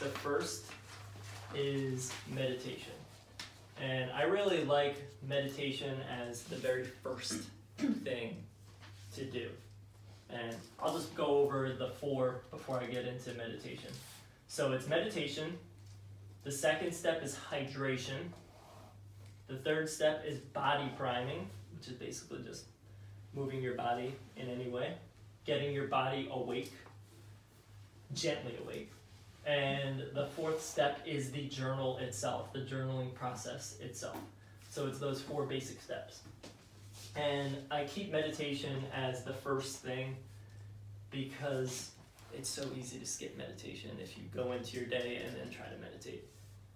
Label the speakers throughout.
Speaker 1: The first is meditation. And I really like meditation as the very first thing to do. And I'll just go over the 4 before I get into meditation. So it's meditation. The second step is hydration. The third step is body priming, which is basically just moving your body in any way, getting your body awake, gently awake. And the fourth step is the journal itself, the journaling process itself. So it's those 4 basic steps. And I keep meditation as the first thing because it's so easy to skip meditation if you go into your day and then try to meditate.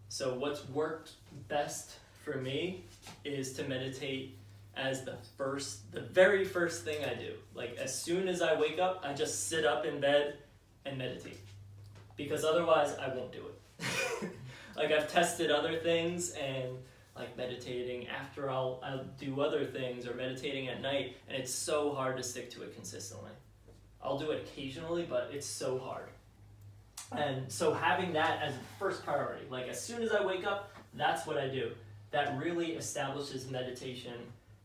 Speaker 1: So what's worked best for me is to meditate as the very first thing I do. Like as soon as I wake up, I just sit up in bed and meditate. Because otherwise I won't do it. Like I've tested other things and like meditating after I'll do other things or meditating at night, and it's so hard to stick to it consistently. I'll do it occasionally, but it's so hard. And so having that as the first priority, like as soon as I wake up, that's what I do. That really establishes meditation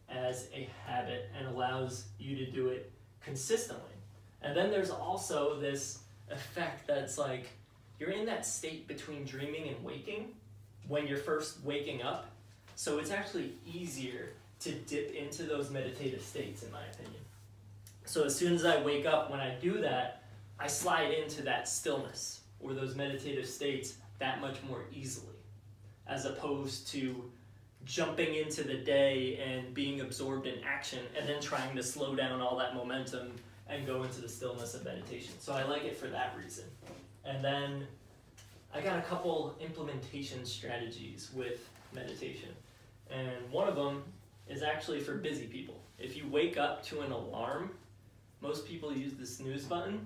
Speaker 1: as a habit and allows you to do it consistently. And then there's also this effect that's like you're in that state between dreaming and waking when you're first waking up. So it's actually easier to dip into those meditative states, in my opinion. So as soon as I wake up, when I do that, I slide into that stillness or those meditative states that much more easily, as opposed to jumping into the day and being absorbed in action and then trying to slow down all that momentum and go into the stillness of meditation. So I like it for that reason. And then I got a couple implementation strategies with meditation. And one of them is actually for busy people. If you wake up to an alarm, most people use the snooze button,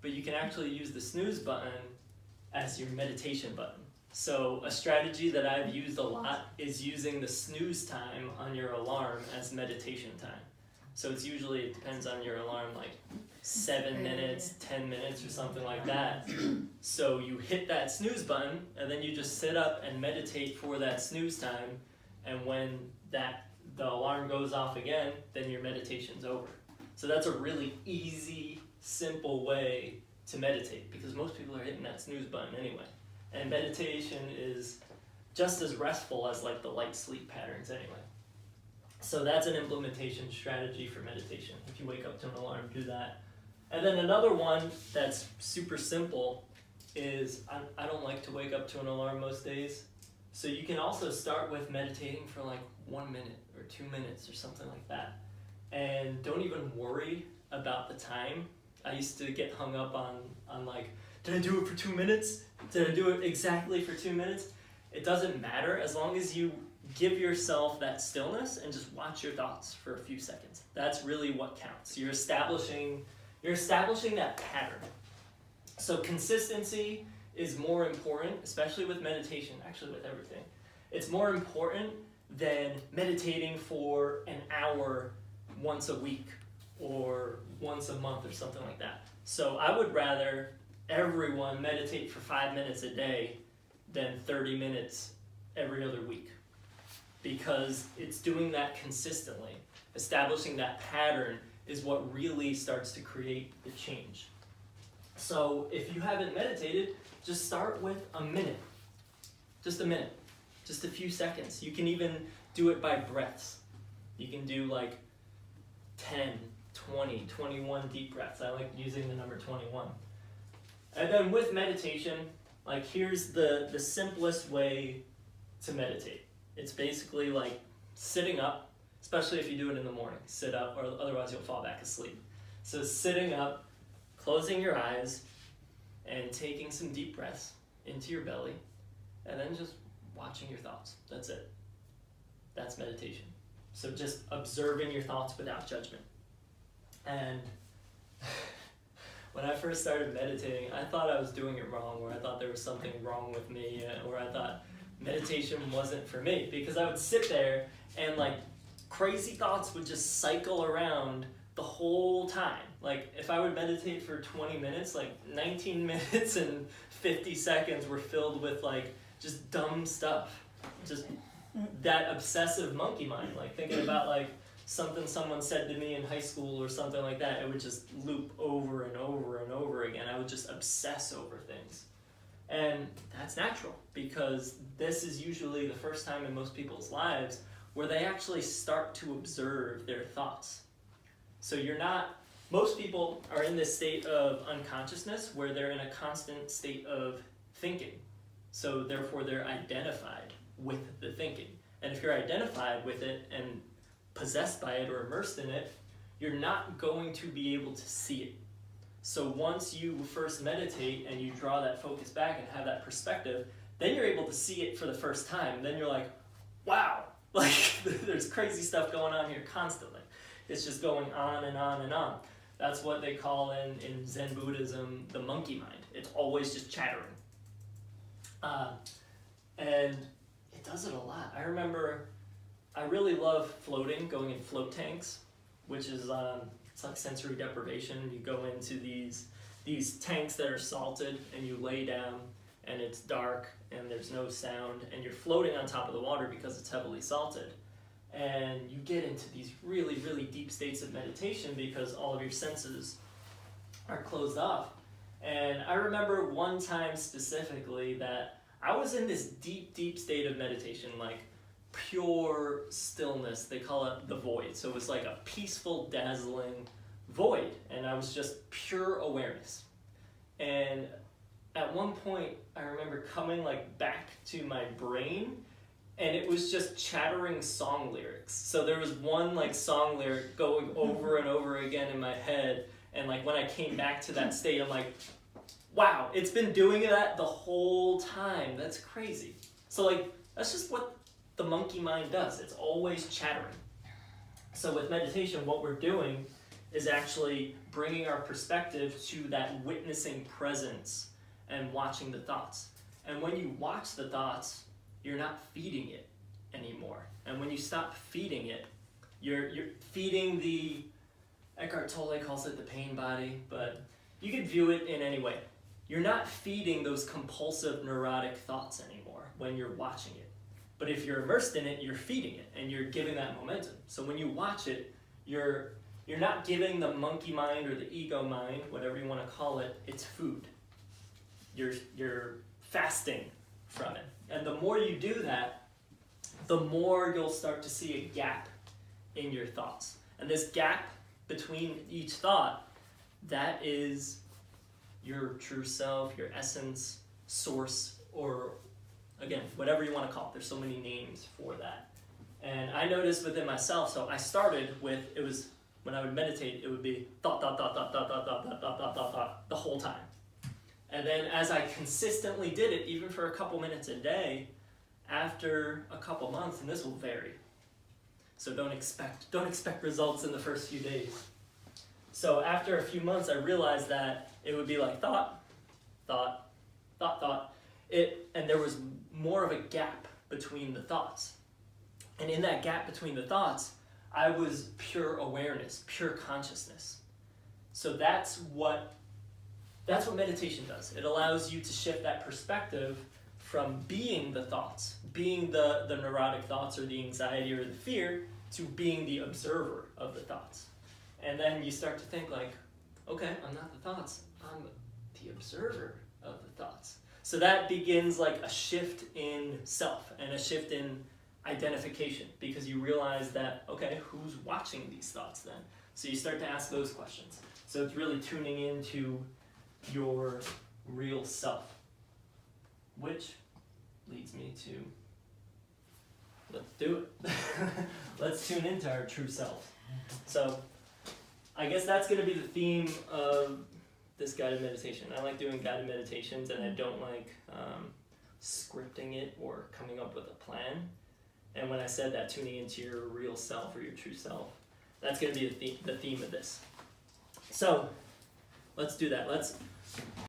Speaker 1: but you can actually use the snooze button as your meditation button. So a strategy that I've used a lot is using the snooze time on your alarm as meditation time. So it's usually, it depends on your alarm, like 7 minutes, 10 minutes or something like that. So you hit that snooze button and then you just sit up and meditate for that snooze time. And when the alarm goes off again, then your meditation's over. So that's a really easy, simple way to meditate because most people are hitting that snooze button anyway. And meditation is just as restful as like the light sleep patterns anyway. So that's an implementation strategy for meditation. If you wake up to an alarm, do that. And then another one that's super simple is I don't like to wake up to an alarm most days. So you can also start with meditating for like 1 minute or 2 minutes or something like that. And don't even worry about the time. I used to get hung up on like, did I do it for 2 minutes? Did I do it exactly for 2 minutes? It doesn't matter as long as you give yourself that stillness and just watch your thoughts for a few seconds. That's really what counts. You're establishing that pattern. So consistency is more important, especially with meditation, actually with everything. It's more important than meditating for an hour once a week or once a month or something like that. So I would rather everyone meditate for 5 minutes a day than 30 minutes every other week, because it's doing that consistently. Establishing that pattern is what really starts to create the change. So if you haven't meditated, just start with a minute. Just a minute. Just a few seconds. You can even do it by breaths. You can do like 10, 20, 21 deep breaths. I like using the number 21. And then with meditation, like here's the simplest way to meditate. It's basically like sitting up, especially if you do it in the morning. Sit up, or otherwise you'll fall back asleep. So sitting up, closing your eyes, and taking some deep breaths into your belly, and then just watching your thoughts. That's it. That's meditation. So just observing your thoughts without judgment. And when I first started meditating, I thought I was doing it wrong, or I thought there was something wrong with me, or I thought meditation wasn't for me, because I would sit there and like crazy thoughts would just cycle around the whole time. Like if I would meditate for 20 minutes, like 19 minutes and 50 seconds were filled with like just dumb stuff. Just that obsessive monkey mind, like thinking about like something someone said to me in high school or something like that. It would just loop over and over and over again. I would just obsess over things. And that's natural because this is usually the first time in most people's lives where they actually start to observe their thoughts. So most people are in this state of unconsciousness where they're in a constant state of thinking. So therefore they're identified with the thinking. And if you're identified with it and possessed by it or immersed in it, you're not going to be able to see it. So once you first meditate and you draw that focus back and have that perspective, then you're able to see it for the first time. Then you're like, wow, like there's crazy stuff going on here constantly. It's just going on and on and on. That's what they call in Zen Buddhism the monkey mind. It's always just chattering. And it does it a lot. I remember I really love floating, going in float tanks, which is it's like sensory deprivation. You go into these tanks that are salted and you lay down and it's dark and there's no sound and you're floating on top of the water because it's heavily salted. And you get into these really, really deep states of meditation because all of your senses are closed off. And I remember one time specifically that I was in this deep, deep state of meditation, like pure stillness. They call it the void. So it was like a peaceful, dazzling void. And I was just pure awareness. And at one point, I remember coming like back to my brain and it was just chattering song lyrics. So there was one like song lyric going over and over again in my head. And like when I came back to that state, I'm like, wow, it's been doing that the whole time. That's crazy. So like, that's just what the monkey mind does. It's always chattering. So with meditation, what we're doing is actually bringing our perspective to that witnessing presence and watching the thoughts. And when you watch the thoughts, you're not feeding it anymore. And when you stop feeding it, you're feeding the, Eckhart Tolle calls it the pain body, but you could view it in any way. You're not feeding those compulsive neurotic thoughts anymore when you're watching it. But if you're immersed in it, you're feeding it and you're giving that momentum. So when you watch it, you're not giving the monkey mind or the ego mind, whatever you want to call it, its food. You're fasting from it. And the more you do that, the more you'll start to see a gap in your thoughts. And this gap between each thought, that is your true self, your essence, source, or again, whatever you want to call it. There's so many names for that. And I noticed within myself, so I started with, it was, when I would meditate, it would be thought, thought, thought, thought, thought, thought, thought, thought, thought, thought, thought, thought, the whole time. And then as I consistently did it, even for a couple minutes a day, after a couple months, and this will vary, so don't expect results in the first few days. So after a few months, I realized that it would be like thought, thought, thought, thought, and there was more of a gap between the thoughts. And in that gap between the thoughts, I was pure awareness, pure consciousness. So that's what meditation does. It allows you to shift that perspective from being the thoughts, being the neurotic thoughts or the anxiety or the fear, to being the observer of the thoughts. And then you start to think like, okay, I'm not the thoughts, I'm the observer of the thoughts. So that begins like a shift in self and a shift in identification, because you realize that, okay, who's watching these thoughts then? So you start to ask those questions. So it's really tuning into your real self, which leads me to, let's do it. Let's tune into our true self. So I guess that's going to be the theme of this guided meditation. I like doing guided meditations, and I don't like scripting it or coming up with a plan. And when I said that, tuning into your real self or your true self, that's going to be the theme of this. So let's do that. Let's